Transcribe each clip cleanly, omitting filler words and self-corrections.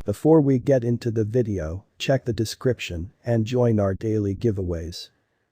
Before we get into the video, check the description and join our daily giveaways.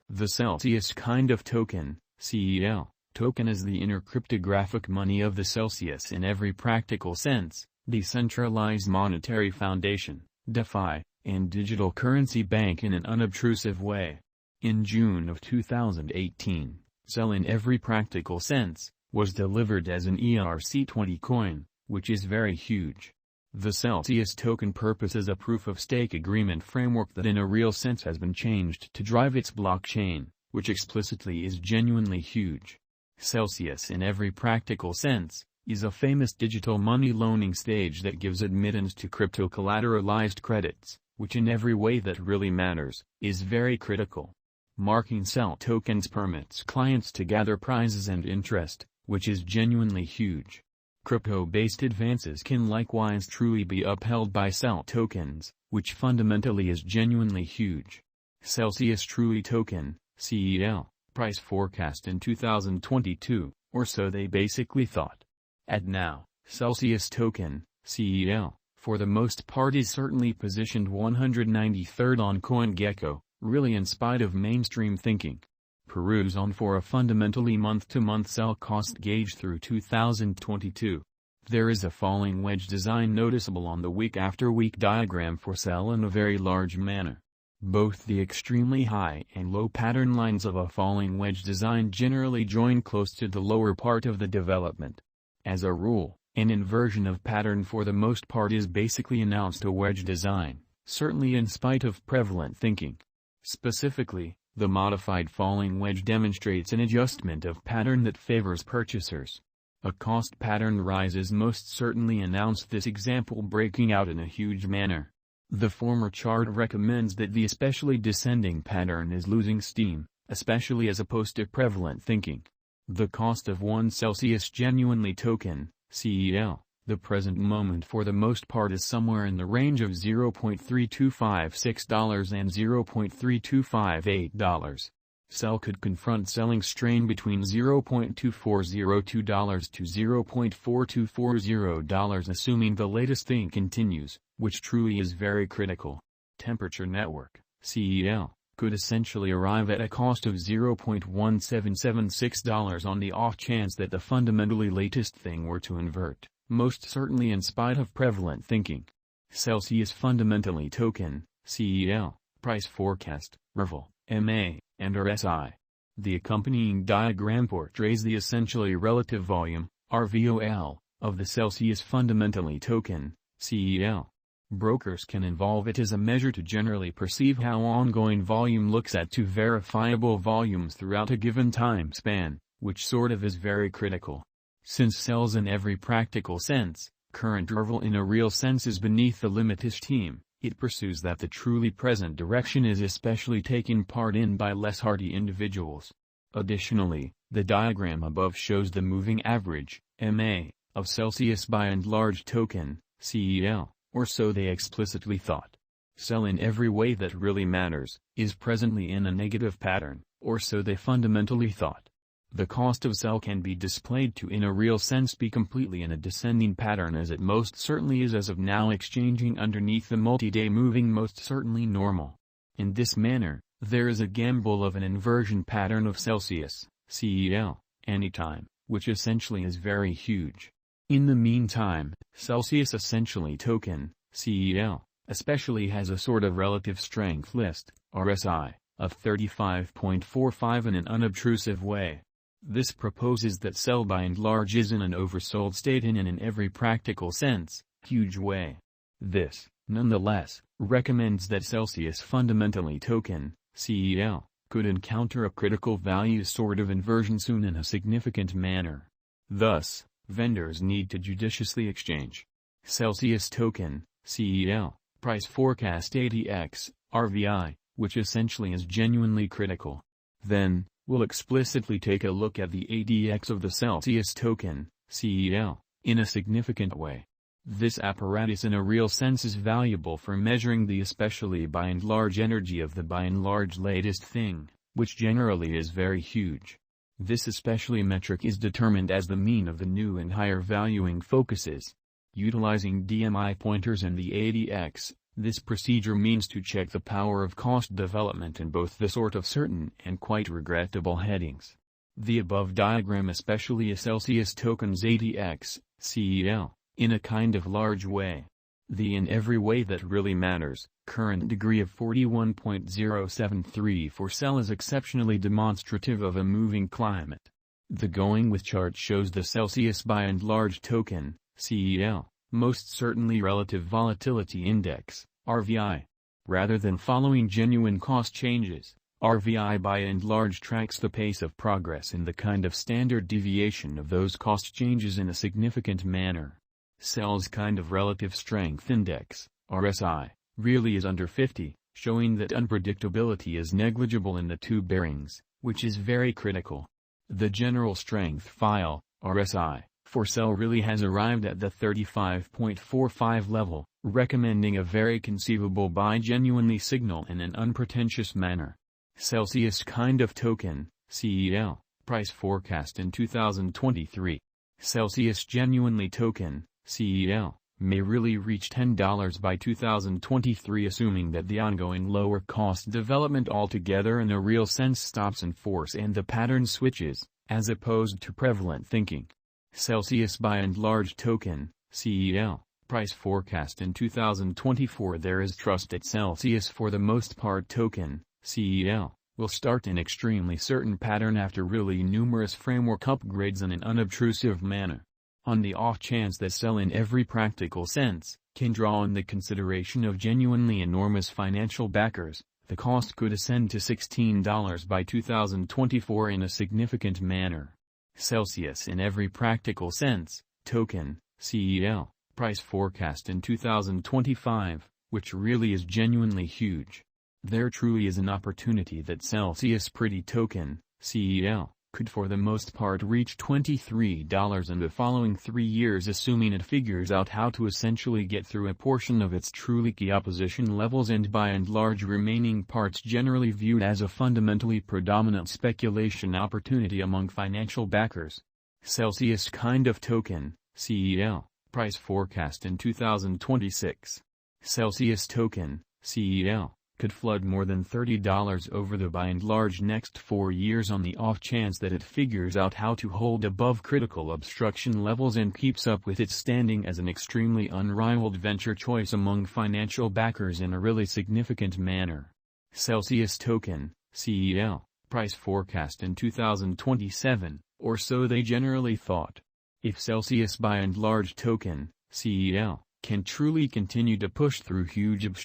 The Celsius kind of token, CEL, token is the inner cryptographic money of the Celsius in every practical sense, decentralized monetary foundation, DeFi, and digital currency bank in an unobtrusive way. In June of 2018, CEL in every practical sense, was delivered as an ERC20 coin, which is very huge. The Celsius token purpose is a proof-of-stake agreement framework that in a real sense has been changed to drive its blockchain, which explicitly is genuinely huge. Celsius in every practical sense, is a famous digital money loaning stage that gives admittance to crypto-collateralized credits, which in every way that really matters, is very critical. Marking CEL tokens permits clients to gather prizes and interest, which is genuinely huge. Crypto-based advances can likewise truly be upheld by CEL tokens, which fundamentally is genuinely huge. Celsius Truly Token, CEL, price forecast in 2022, or so they basically thought. At now, Celsius Token, CEL, for the most part is certainly positioned 193rd on CoinGecko, really in spite of mainstream thinking. Peruse on for a fundamentally month-to-month CEL cost gauge through 2022. There is a falling wedge design noticeable on the week-after-week diagram for CEL in a very large manner. Both the extremely high and low pattern lines of a falling wedge design generally join close to the lower part of the development. As a rule, an inversion of pattern for the most part is basically announced a wedge design, certainly in spite of prevalent thinking. Specifically, the modified falling wedge demonstrates an adjustment of pattern that favors purchasers. A cost pattern rise is most certainly announced, this example breaking out in a huge manner. The former chart recommends that the especially descending pattern is losing steam, especially as opposed to prevalent thinking. The cost of one Celsius genuinely token, CEL, the present moment for the most part is somewhere in the range of $0.3256 and $0.3258. CEL could confront selling strain between $0.2402 to $0.4240, assuming the latest thing continues, which truly is very critical. Temperature Network, CEL, could essentially arrive at a cost of $0.1776 on the off chance that the fundamentally latest thing were to invert, most certainly in spite of prevalent thinking. Celsius Fundamentally Token, CEL, price forecast, RVL, MA, and RSI. The accompanying diagram portrays the essentially relative volume, RVOL, of the Celsius Fundamentally Token, CEL. Brokers can involve it as a measure to generally perceive how ongoing volume looks at two verifiable volumes throughout a given time span, which sort of is very critical. Since CELs in every practical sense, current RVL in a real sense is beneath the limitish team, it pursues that the truly present direction is especially taken part in by less hardy individuals. Additionally, the diagram above shows the moving average, MA, of Celsius by and large token, CEL, or so they explicitly thought. CEL in every way that really matters, is presently in a negative pattern, or so they fundamentally thought. The cost of CEL can be displayed to in a real sense be completely in a descending pattern, as it most certainly is as of now, exchanging underneath the multi-day moving most certainly normal. In this manner, there is a gamble of an inversion pattern of Celsius, CEL, anytime, which essentially is very huge. In the meantime, Celsius Essentially Token, CEL, especially has a sort of relative strength list, RSI, of 35.45 in an unobtrusive way. This proposes that CEL by and large is in an oversold state in an every practical sense, huge way. This, nonetheless, recommends that Celsius Fundamentally Token, CEL, could encounter a critical value sort of inversion soon in a significant manner. Thus, vendors need to judiciously exchange. Celsius Token, CEL, price forecast 80x, RVI, which essentially is genuinely critical. Then, we'll explicitly take a look at the ADX of the Celsius token, CEL, in a significant way. This apparatus in a real sense is valuable for measuring the especially by and large energy of the by and large latest thing, which generally is very huge. This especially metric is determined as the mean of the new and higher valuing focuses. Utilizing DMI pointers and the ADX, this procedure means to check the power of cost development in both the sort of certain and quite regrettable headings. The above diagram especially a Celsius token's ADX, CEL, in a kind of large way. The in every way that really matters, current degree of 41.073 for CEL is exceptionally demonstrative of a moving climate. The going with chart shows the Celsius by and large token, CEL, most certainly relative volatility index, RVI. Rather than following genuine cost changes, RVI by and large tracks the pace of progress in the kind of standard deviation of those cost changes in a significant manner. CEL's kind of relative strength index, RSI, really is under 50, showing that unpredictability is negligible in the two bearings, which is very critical. The general strength file, RSI, for CEL really has arrived at the 35.45 level, recommending a very conceivable buy genuinely signal in an unpretentious manner. Celsius kind of token, CEL, price forecast in 2023. Celsius genuinely token, CEL, may really reach $10 by 2023 assuming that the ongoing lower cost development altogether in a real sense stops in force and the pattern switches, as opposed to prevalent thinking. Celsius by and large token, CEL, price forecast in 2024. There is trust that Celsius for the most part token, CEL, will start an extremely certain pattern after really numerous framework upgrades in an unobtrusive manner. On the off chance that CEL in every practical sense, can draw on the consideration of genuinely enormous financial backers, the cost could ascend to $16 by 2024 in a significant manner. Celsius in every practical sense, token, CEL, price forecast in 2025, which really is genuinely huge. There truly is an opportunity that Celsius pretty token, CEL, could for the most part reach $23 in the following 3 years assuming it figures out how to essentially get through a portion of its truly key opposition levels and by and large remaining parts generally viewed as a fundamentally predominant speculation opportunity among financial backers. Celsius kind of token, CEL, price forecast in 2026. Celsius token, CEL, could flood more than $30 over the by and large next 4 years on the off chance that it figures out how to hold above critical obstruction levels and keeps up with its standing as an extremely unrivaled venture choice among financial backers in a really significant manner. Celsius token, CEL, price forecast in 2027, or so they generally thought. If Celsius by and large token, CEL, can truly continue to push through huge obstructions,